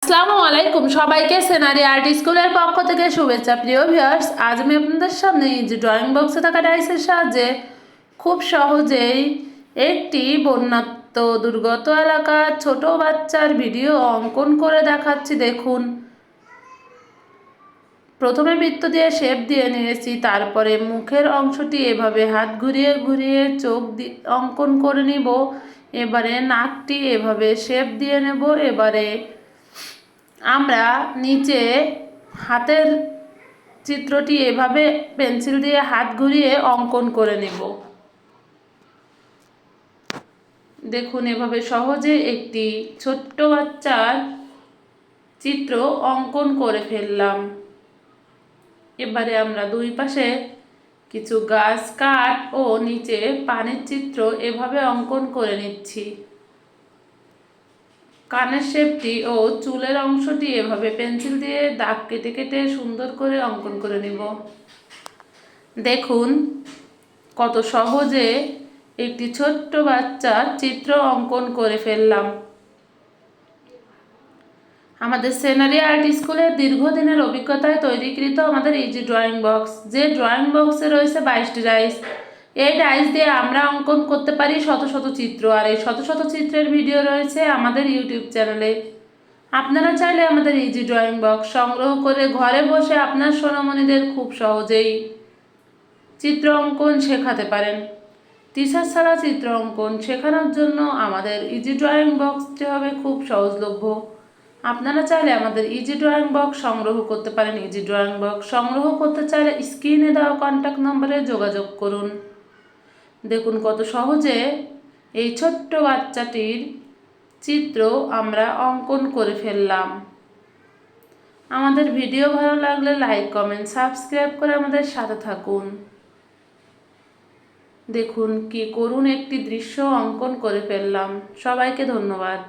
আসসালামু আলাইকুম সবাইকে সিনারি আর্ট স্কুলের পক্ষ থেকে শুভেচ্ছা। প্রিয় ভিউয়ার্স, আজ আমি আপনাদের সামনে যে ড্রয়িং বক্সে থাকা ডাইসের সাহায্যে খুব সহজেই একটি বন্যাত্ম দুর্গত এলাকার ছোট বাচ্চার ভিডিও অঙ্কন করে দেখাচ্ছি। দেখুন, প্রথমে বৃত্ত দিয়ে শেপ দিয়ে নিয়েছি, তারপরে মুখের অংশটি এভাবে হাত ঘুরিয়ে ঘুরিয়ে চোখ অঙ্কন করে নিব। এবারে নাকটি এভাবে শেপ দিয়ে নেব। এবারে আমরা নিচে হাতের চিত্রটি এভাবে পেন্সিল দিয়ে হাত ঘুরিয়ে অঙ্কন করে নেব। দেখুন, এভাবে সহজে একটি ছোট্ট বাচ্চার চিত্র অঙ্কন করে ফেললাম। এবারে আমরা দুই পাশে কিছু গাছ, কাঠ ও নিচে পানির চিত্র এভাবে অঙ্কন করে নিচ্ছি। কানের শেপটি ও চুলের অংশটি এভাবে পেন্সিল দিয়ে দাগ কেটে কেটে সুন্দর করে অঙ্কন করে নিব। দেখুন কত সহজে একটি ছোট্ট বাচ্চার চিত্র অঙ্কন করে ফেললাম। আমাদের সিনারি আর্ট স্কুলের দীর্ঘদিনের অভিজ্ঞতায় তৈরিকৃত আমাদের ইজি ড্রয়িং বক্স, যে ড্রয়িং বক্সে রয়েছে 22টি ডাইস। এই ডাইস দিয়ে আমরা অঙ্কন করতে পারি শত শত চিত্র, আর এই শত শত চিত্রের ভিডিও রয়েছে আমাদের ইউটিউব চ্যানেলে। আপনারা চাইলে আমাদের ইজি ড্রয়িং বক্স সংগ্রহ করে ঘরে বসে আপনার সোনামণিদের খুব সহজেই চিত্র অঙ্কন শেখাতে পারেন। টিচার ছাড়া চিত্র অঙ্কন শেখানোর জন্য আমাদের ইজি ড্রয়িং বক্সটি হবে খুব সহজলভ্য। আপনারা চাইলে আমাদের ইজি ড্রয়িং বক্স সংগ্রহ করতে পারেন। ইজি ড্রয়িং বক্স সংগ্রহ করতে চাইলে স্ক্রিনে দেওয়া কন্ট্যাক্ট নম্বরে যোগাযোগ করুন। দেখুন কত সহজে এই ছোট্ট বাচ্চাটির চিত্র আমরা অঙ্কন করে ফেললাম। আমাদের ভিডিও ভালো লাগলে লাইক, কমেন্ট, সাবস্ক্রাইব করে আমাদের সাথে থাকুন। দেখুন কি করুণ একটি দৃশ্য অঙ্কন করে ফেললাম। সবাইকে ধন্যবাদ।